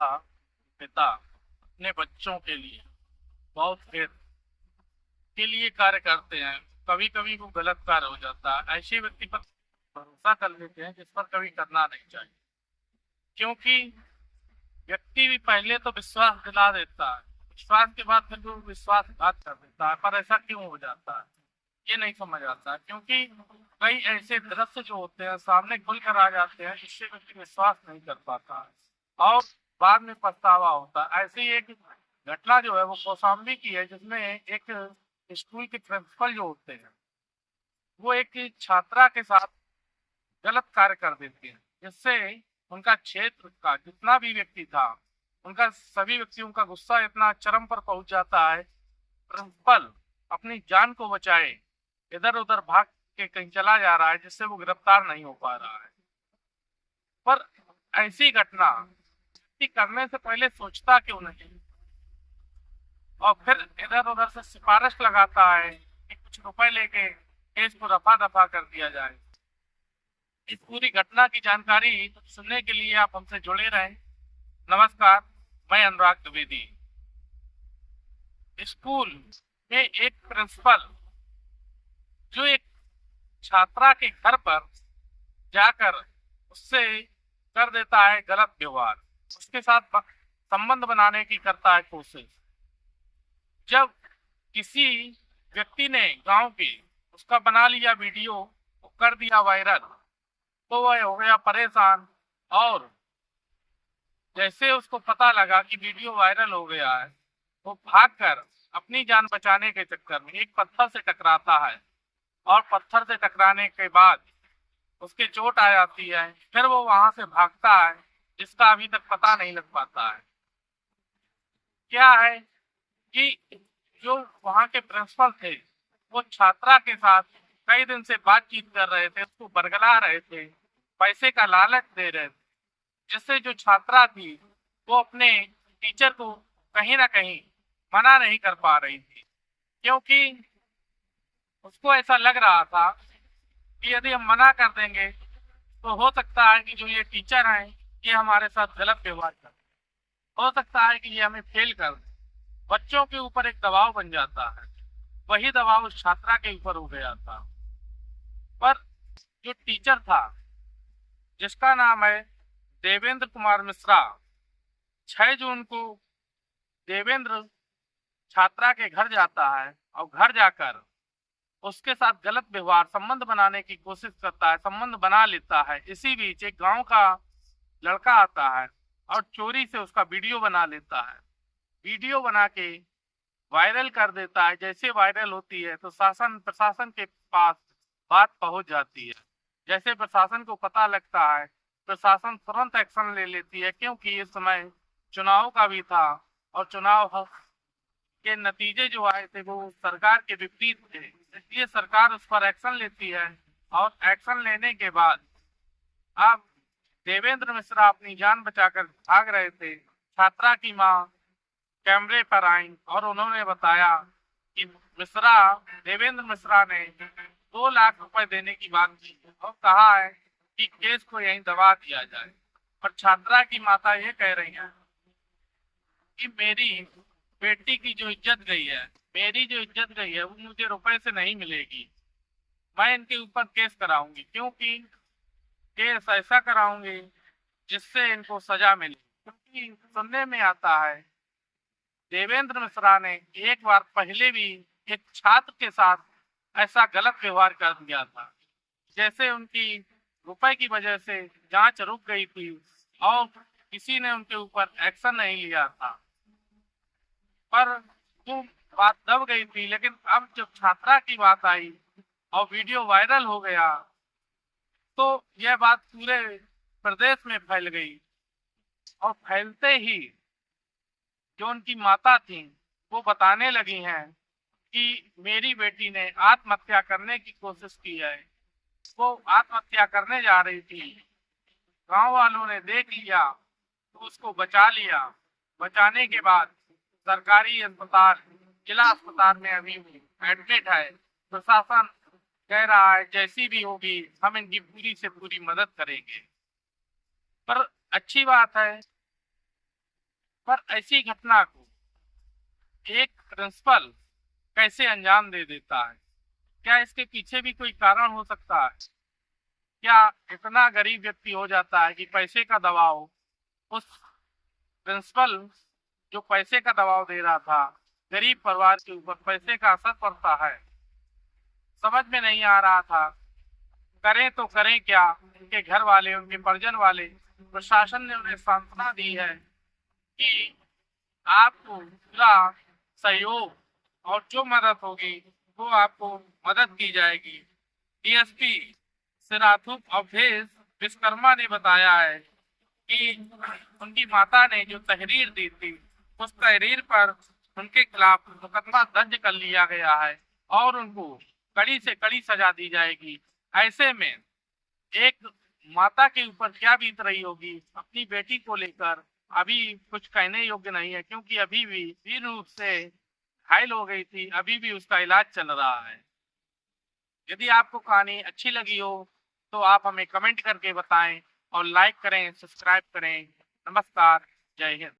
था पिता अपने बच्चों के लिए बहुत हित के लिए कार्य करते हैं, कभी कभी वो गलत कार्य हो जाता है। ऐसे व्यक्ति पर भरोसा कर लेते हैं जिस पर कभी करना नहीं चाहिए, क्योंकि व्यक्ति भी पहले तो विश्वास दिला देता है, विश्वास के बाद फिर वो विश्वासघात कर देता है। पर ऐसा क्यों हो जाता है ये नहीं समझ आता, क्योंकि कई ऐसे दृश्य जो होते हैं सामने खुल कर आ जाते हैं जिससे व्यक्ति विश्वास नहीं कर पाता है और बाद में पछतावा होता है। ऐसी एक घटना जो है वो कौशाम्बी की है, जिसमें एक स्कूल के प्रिंसिपल जो होते हैं वो एक छात्रा के साथ गलत कार्य कर देते हैं, जिससे उनका क्षेत्र का जितना भी व्यक्ति था उनका सभी व्यक्तियों का गुस्सा इतना चरम पर पहुंच जाता है। प्रिंसिपल अपनी जान को बचाए इधर उधर भाग के कहीं चला जा रहा है, जिससे वो गिरफ्तार नहीं हो पा रहा है। पर ऐसी घटना व्यक्ति करने से पहले सोचता क्यों नहीं और फिर इधर उधर से सिफारिश लगाता है कि कुछ रुपए लेके केस को रफा दफा कर दिया जाए। इस पूरी घटना की जानकारी सुनने के लिए आप हमसे जुड़े रहें। नमस्कार, मैं अनुराग द्विवेदी। स्कूल में एक प्रिंसिपल जो एक छात्रा के घर पर जाकर उससे कर देता है गलत व्यवहार, उसके साथ संबंध बनाने की करता है कोशिश। जब किसी व्यक्ति ने गांव के उसका बना लिया वीडियो, कर दिया वायरल, तो वह हो गया परेशान और जैसे उसको पता लगा कि वीडियो वायरल हो गया है, वो भागकर अपनी जान बचाने के चक्कर में एक पत्थर से टकराता है और पत्थर से टकराने के बाद उसके चोट आ जाती है। फिर वो वहां से भागता है, जिसका अभी तक पता नहीं लग पाता है। क्या है कि जो वहां के प्रिंसिपल थे वो छात्रा के साथ कई दिन से बातचीत कर रहे थे, उसको बरगला रहे थे, पैसे का लालच दे रहे थे, जिससे जो छात्रा थी वो अपने टीचर को कहीं ना कहीं मना नहीं कर पा रही थी, क्योंकि उसको ऐसा लग रहा था कि यदि हम मना कर देंगे तो हो सकता है कि जो ये टीचर हैं ये हमारे साथ गलत व्यवहार कर, हो सकता है कि ये हमें फेल कर दें। बच्चों के ऊपर एक दबाव बन जाता है, वही दबाव उस छात्रा के ऊपर हो गया था। पर जो टीचर था जिसका नाम है देवेंद्र कुमार मिश्रा, 6 जून को देवेंद्र छात्रा के घर जाता है और घर जाकर उसके साथ गलत व्यवहार, संबंध बनाने की कोशिश करता है, संबंध बना लेता है। इसी बीच एक गांव का लड़का आता है और चोरी से उसका वीडियो बना लेता है, वीडियो बना के वायरल कर देता है। जैसे वायरल होती है तो प्रशासन के पास बात पहुंच जाती है। जैसे प्रशासन को पता लगता है, प्रशासन तुरंत एक्शन ले लेती है, क्योंकि इस समय चुनाव का भी था और चुनाव के नतीजे जो आए थे वो सरकार के विपरीत थे, इसलिए सरकार उस पर एक्शन लेती है। और एक्शन लेने के बाद अब देवेंद्र मिश्रा अपनी जान बचाकर भाग रहे थे। छात्रा की मां कैमरे पर आई और उन्होंने बताया कि देवेंद्र मिश्रा ने 2 लाख रुपए देने की बात की और कहा है कि केस को यहीं दबा दिया जाए। पर छात्रा की माता ये कह रही है कि मेरी बेटी की जो इज्जत गई है, मेरी जो इज्जत गई है वो मुझे रुपए से नहीं मिलेगी। मैं इनके ऊपर केस कराऊंगी, क्योंकि केस ऐसा कराऊंगी जिससे इनको सजा मिले। क्योंकि सुनने में आता है देवेंद्र मिश्रा ने एक बार पहले भी एक छात्र के साथ ऐसा गलत व्यवहार कर दिया था, जैसे उनकी रुपए की वजह से जांच रुक गई थी और किसी ने उनके ऊपर एक्शन नहीं लिया था, पर वो बात दब गई थी। लेकिन अब जब छात्रा की बात आई और वीडियो वायरल हो गया तो यह बात पूरे प्रदेश में फैल गई और फैलते ही जो उनकी माता थी वो बताने लगी हैं कि मेरी बेटी ने आत्महत्या करने की कोशिश की है, वो आत्महत्या करने जा रही थी। गांव वालों ने देख लिया तो उसको बचा लिया। बचाने के बाद सरकारी अस्पताल, जिला अस्पताल में अभी एडमिट है। प्रशासन कह रहा है जैसी भी होगी हम इनकी पूरी से पूरी मदद करेंगे। पर अच्छी बात है पर ऐसी घटना को एक प्रिंसिपल कैसे अंजाम दे देता है? क्या इसके पीछे भी कोई कारण हो सकता है? क्या इतना गरीब व्यक्ति हो जाता है कि पैसे का दबाव, उस प्रिंसिपल जो पैसे का दबाव दे रहा था, गरीब परिवार के ऊपर पैसे का असर पड़ता है? समझ में नहीं आ रहा था, करें तो करें क्या। उनके घर वाले, उनके परिजन वाले, प्रशासन ने उन्हें सांत्वना दी है कि आपको पूरा सहयोग और जो मदद होगी वो आपको मदद की जाएगी। डीएसपी सिराथुप अवधेश विश्वकर्मा ने बताया है कि उनकी माता ने जो तहरीर दी थी, उस तहरीर पर उनके खिलाफ मुकदमा दर्ज कर लिया गया है और उनको कड़ी से कड़ी सजा दी जाएगी। ऐसे में एक माता के ऊपर क्या बीत रही होगी अपनी बेटी को लेकर, अभी कुछ कहने योग्य नहीं है, क्योंकि अभी भी वीर रूप से घायल हो गई थी, अभी भी उसका इलाज चल रहा है। यदि आपको कहानी अच्छी लगी हो तो आप हमें कमेंट करके बताएं और लाइक करें, सब्सक्राइब करें। नमस्कार, जय हिंद।